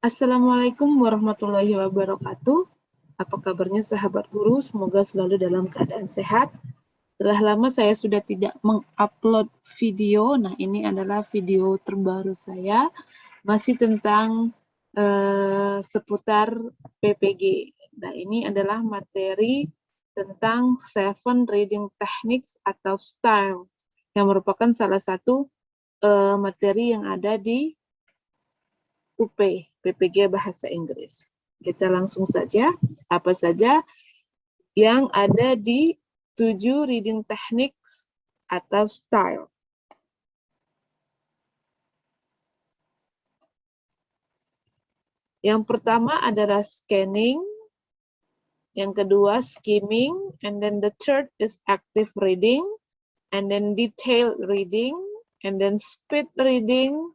Assalamualaikum warahmatullahi wabarakatuh. Apa kabarnya sahabat guru? Semoga selalu dalam keadaan sehat. Telah lama saya sudah tidak mengupload video. Nah, ini adalah video terbaru saya. Masih tentang seputar PPG. Nah, ini adalah materi tentang 7 reading techniques atau style. Yang merupakan salah satu materi yang ada di UP, PPG Bahasa Inggris. Kita langsung saja, apa saja yang ada di 7 reading techniques atau style. Yang pertama adalah scanning, yang kedua skimming, and then the third is active reading, and then detailed reading, and then speed reading.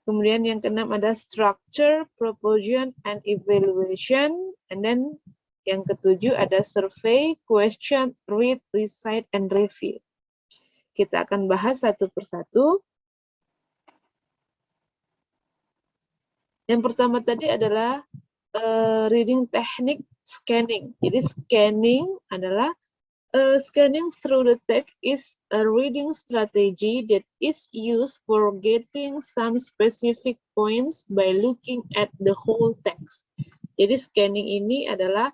Kemudian yang keenam ada structure, proposition, and evaluation. And then yang ketujuh ada survey, question, read, recite, and review. Kita akan bahas satu persatu. Yang pertama tadi adalah reading technique scanning. Jadi scanning adalah scanning through the text is a reading strategy that is used for getting some specific points by looking at the whole text. Jadi scanning ini adalah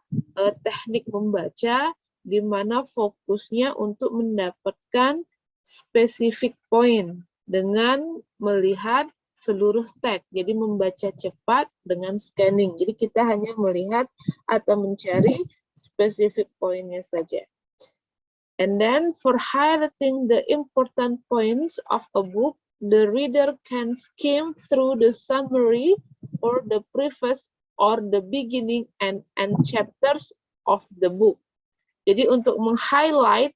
teknik membaca di mana fokusnya untuk mendapatkan specific point dengan melihat seluruh teks. Jadi membaca cepat dengan scanning. Jadi kita hanya melihat atau mencari specific pointnya saja. And then for highlighting the important points of a book, the reader can skim through the summary or the preface or the beginning and end chapters of the book. Jadi untuk meng-highlight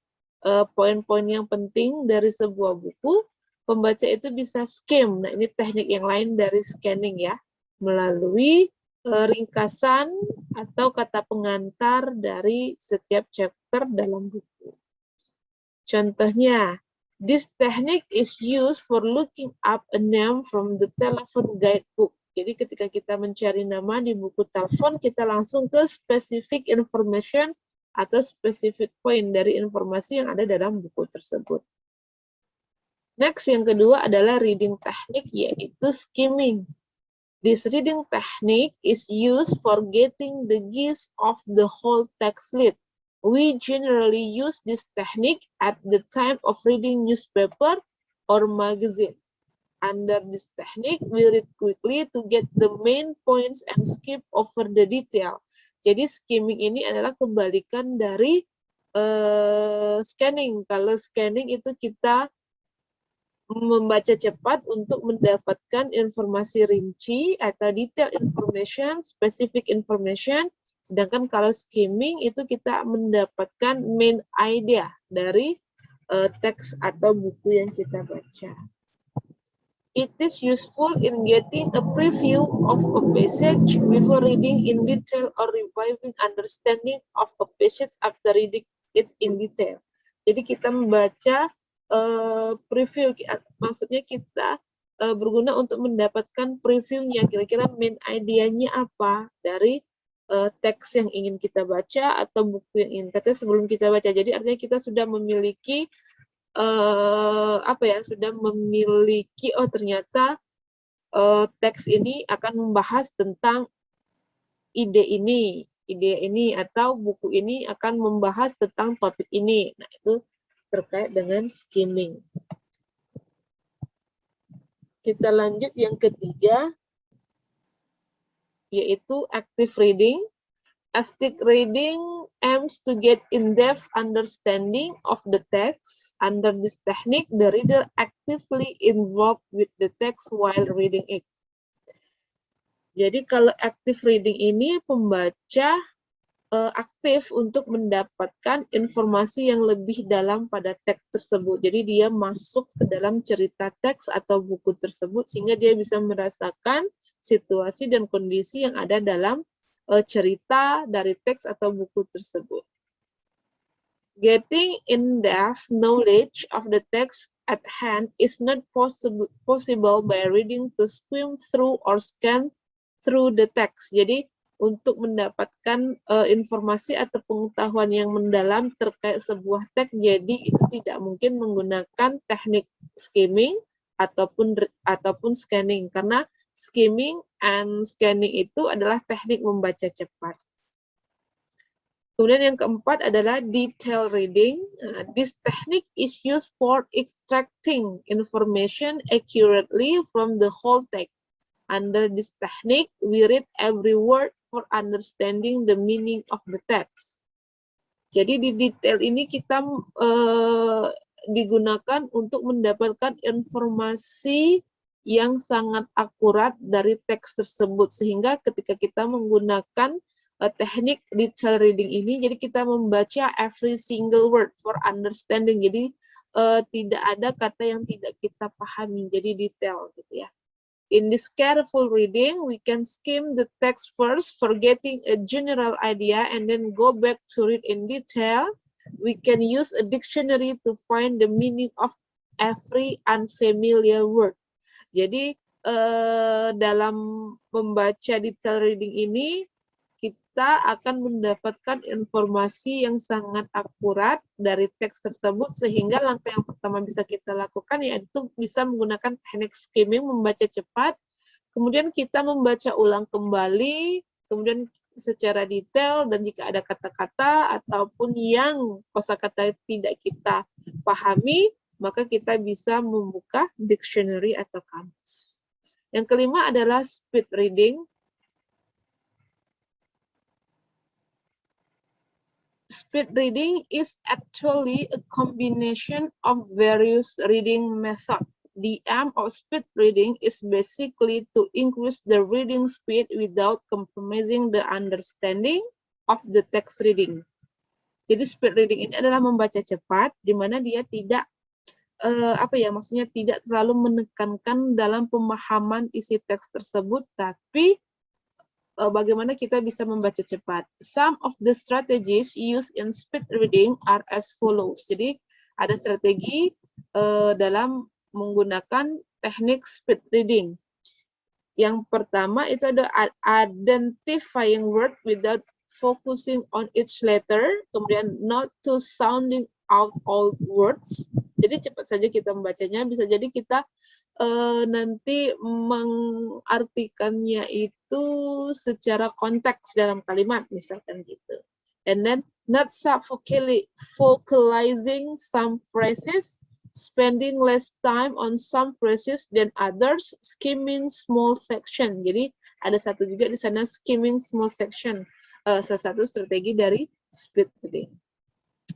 poin-poin yang penting dari sebuah buku, pembaca itu bisa skim. Nah, ini teknik yang lain dari scanning ya, melalui ringkasan atau kata pengantar dari setiap chapter dalam buku. Contohnya, this technique is used for looking up a name from the telephone guidebook. Jadi ketika kita mencari nama di buku telepon, kita langsung ke specific information atau specific point dari informasi yang ada dalam buku tersebut. Next, yang kedua adalah reading technique, yaitu skimming. This reading technique is used for getting the gist of the whole text lead. We generally use this technique at the time of reading newspaper or magazine. Under this technique, we read quickly to get the main points and skip over the detail. Jadi skimming ini adalah kebalikan dari scanning. Kalau scanning itu kita membaca cepat untuk mendapatkan informasi rinci atau detail information, specific information. Sedangkan kalau skimming itu kita mendapatkan main idea dari teks atau buku yang kita baca. It is useful in getting a preview of a passage before reading in detail or reviving understanding of a passage after reading it in detail. Jadi kita membaca preview, maksudnya kita berguna untuk mendapatkan previewnya, kira-kira main idenya apa dari teks yang ingin kita baca atau buku yang ingin kita sebelum kita baca. Jadi artinya kita sudah memiliki sudah memiliki ternyata teks ini akan membahas tentang ide ini atau buku ini akan membahas tentang topik ini. Nah, itu terkait dengan skimming. Kita lanjut yang ketiga, yaitu active reading. Active reading aims to get in-depth understanding of the text. Under this technique, the reader actively involved with the text while reading it. Jadi kalau active reading ini pembaca aktif untuk mendapatkan informasi yang lebih dalam pada teks tersebut. Jadi dia masuk ke dalam cerita teks atau buku tersebut sehingga dia bisa merasakan situasi dan kondisi yang ada dalam cerita dari teks atau buku tersebut. Getting in-depth knowledge of the text at hand is not possible by reading to skim through or scan through the text. Jadi untuk mendapatkan informasi atau pengetahuan yang mendalam terkait sebuah teks, jadi itu tidak mungkin menggunakan teknik skimming ataupun scanning, karena skimming and scanning itu adalah teknik membaca cepat. Kemudian yang keempat adalah detail reading. This technique is used for extracting information accurately from the whole text. Under this technique, we read every word for understanding the meaning of the text. Jadi di detail ini kita digunakan untuk mendapatkan informasi yang sangat akurat dari teks tersebut, sehingga ketika kita menggunakan teknik detail reading ini, jadi kita membaca every single word for understanding. Jadi tidak ada kata yang tidak kita pahami, jadi detail gitu ya. In this careful reading, we can skim the text first for getting a general idea and then go back to read in detail. We can use a dictionary to find the meaning of every unfamiliar word. Jadi dalam membaca detail reading ini, kita akan mendapatkan informasi yang sangat akurat dari teks tersebut, sehingga langkah yang pertama bisa kita lakukan yaitu bisa menggunakan teknik skimming, membaca cepat, kemudian kita membaca ulang kembali, kemudian secara detail, dan jika ada kata-kata ataupun yang kosakata tidak kita pahami, maka kita bisa membuka dictionary atau kamus. Yang kelima adalah speed reading. Speed reading is actually a combination of various reading methods. The aim of speed reading is basically to increase the reading speed without compromising the understanding of the text reading. Jadi speed reading ini adalah membaca cepat, di mana dia tidak maksudnya tidak terlalu menekankan dalam pemahaman isi teks tersebut, tapi bagaimana kita bisa membaca cepat. Some of the strategies used in speed reading are as follows. Jadi ada strategi dalam menggunakan teknik speed reading. Yang pertama itu ada identifying words without focusing on each letter, kemudian not to sounding out all words. Jadi cepat saja kita membacanya, bisa jadi kita nanti mengartikannya itu secara konteks dalam kalimat, misalkan gitu. And then not focalizing some phrases, spending less time on some phrases than others, skimming small section. Jadi ada satu juga di sana skimming small section, salah satu strategi dari speed reading.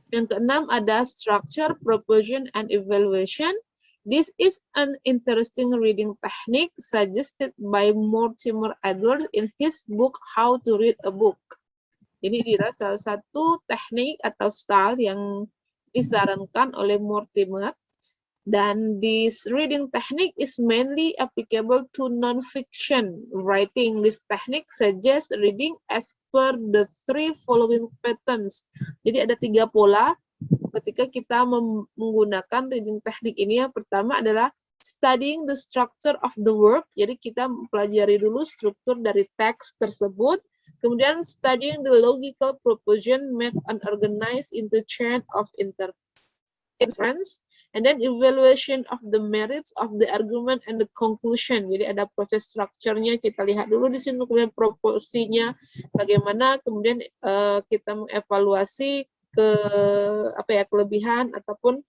Yang keenam ada structure, proposition, and evaluation. This is an interesting reading technique suggested by Mortimer Adler in his book How to Read a Book. Jadi dia salah satu teknik atau style yang disarankan oleh Mortimer, dan this reading technique is mainly applicable to non-fiction writing. This technique suggests reading as per the three following patterns. Jadi ada 3 pola ketika kita menggunakan reading teknik ini. Yang pertama adalah studying the structure of the work. Jadi kita mempelajari dulu struktur dari teks tersebut. Kemudian studying the logical proposition made and organized into chain of inference. And then evaluation of the merits of the argument and the conclusion. Jadi ada proses strukturnya, kita lihat dulu di sini, kemudian proporsinya bagaimana, kemudian kita mengevaluasi kelebihan ataupun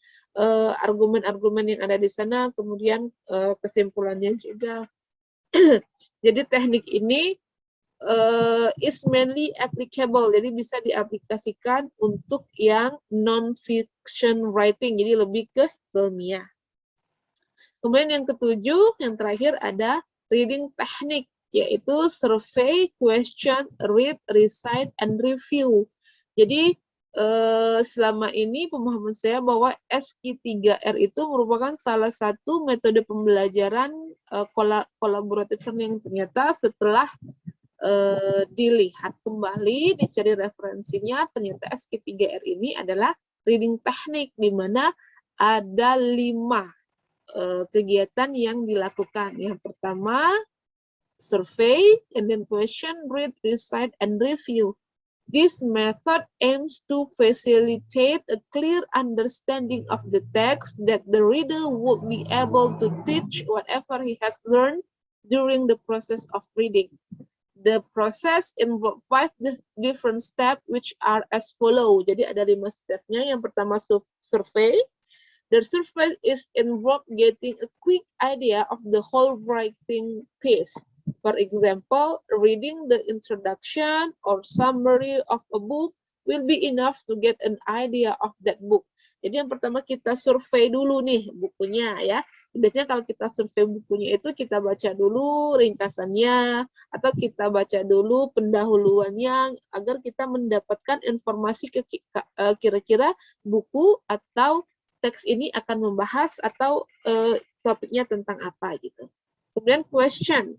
argumen-argumen yang ada di sana, kemudian kesimpulannya juga. Jadi teknik ini is mainly applicable, jadi bisa diaplikasikan untuk yang non-fiction writing, jadi lebih ke ilmiah. Kemudian yang ketujuh, yang terakhir ada reading technique, yaitu survey, question, read, recite, and review. Jadi selama ini pemahaman saya bahwa SQ3R itu merupakan salah satu metode pembelajaran collaborative learning. Ternyata setelah dilihat kembali, dicari referensinya, ternyata SQ3R ini adalah reading teknik, di mana ada 5 kegiatan yang dilakukan. Yang pertama, survey, and then question, read, recite, and review. This method aims to facilitate a clear understanding of the text that the reader would be able to teach whatever he has learned during the process of reading. The process involves 5 different steps which are as follow. Jadi ada 5 stepnya. Yang pertama survey. The survey is involved getting a quick idea of the whole writing piece. For example, reading the introduction or summary of a book will be enough to get an idea of that book. Jadi yang pertama kita survei dulu nih bukunya ya. Biasanya kalau kita survei bukunya itu kita baca dulu ringkasannya atau kita baca dulu pendahuluannya agar kita mendapatkan informasi kira-kira buku atau teks ini akan membahas atau topiknya tentang apa gitu. Kemudian question.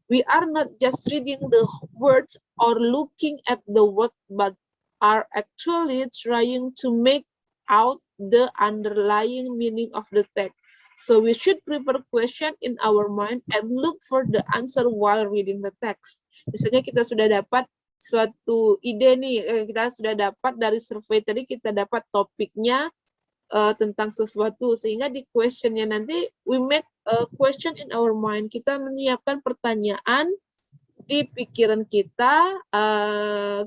We are not just reading the words or looking at the word, but are actually trying to make out the underlying meaning of the text. So we should prepare question in our mind and look for the answer while reading the text. Misalnya kita sudah dapat suatu ide nih, kita sudah dapat dari survei tadi kita dapat topiknya tentang sesuatu, sehingga di questionnya nanti we make a question in our mind, kita menyiapkan pertanyaan di pikiran kita,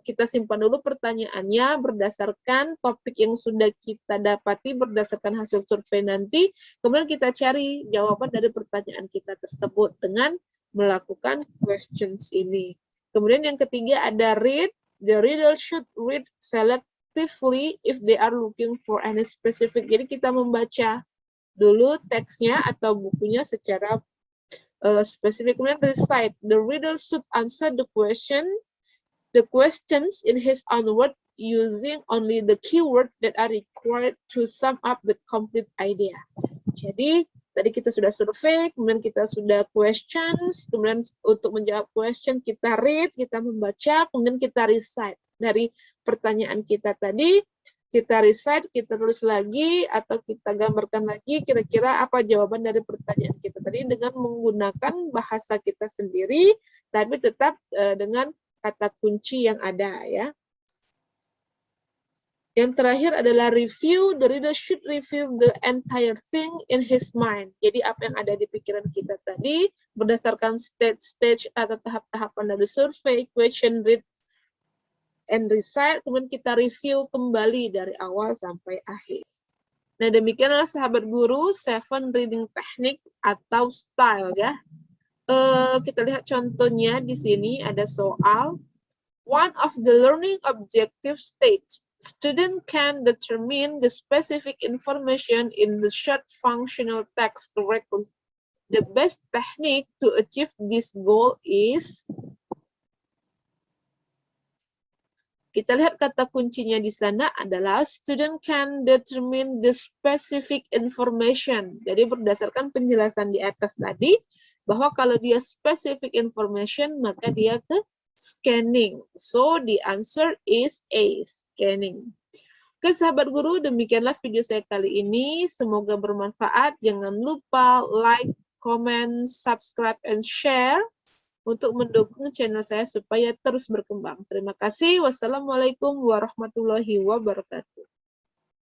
kita simpan dulu pertanyaannya berdasarkan topik yang sudah kita dapati berdasarkan hasil survei nanti, kemudian kita cari jawaban dari pertanyaan kita tersebut dengan melakukan questions ini. Kemudian yang ketiga ada read. The reader should read selectively if they are looking for any specific. Jadi kita membaca dulu teksnya atau bukunya secara spesifik. Kemudian recite. The reader should answer the questions in his own word using only the keyword that are required to sum up the complete idea. Jadi tadi kita sudah survei, kemudian kita sudah questions, kemudian untuk menjawab question kita read, kita membaca, kemudian kita recite. Dari pertanyaan kita tadi, kita recite, kita tulis lagi, atau kita gambarkan lagi kira-kira apa jawaban dari pertanyaan kita tadi dengan menggunakan bahasa kita sendiri, tapi tetap dengan kata kunci yang ada ya. Yang terakhir adalah review. The reader should review the entire thing in his mind. Jadi apa yang ada di pikiran kita tadi berdasarkan stage atau tahap-tahapan dari survei, question, read, and recite. Kemudian kita review kembali dari awal sampai akhir. Nah demikianlah sahabat guru 7 reading technique atau style ya. Kita lihat contohnya di sini ada soal. One of the learning objective states. Student can determine the specific information in the short functional text correctly. The best technique to achieve this goal is. Kita lihat kata kuncinya di sana adalah student can determine the specific information. Jadi berdasarkan penjelasan di atas tadi, bahwa kalau dia specific information, maka dia ke scanning. So the answer is A, scanning. Oke sahabat guru, demikianlah video saya kali ini. Semoga bermanfaat. Jangan lupa like, comment, subscribe, and share untuk mendukung channel saya supaya terus berkembang. Terima kasih. Wassalamualaikum warahmatullahi wabarakatuh.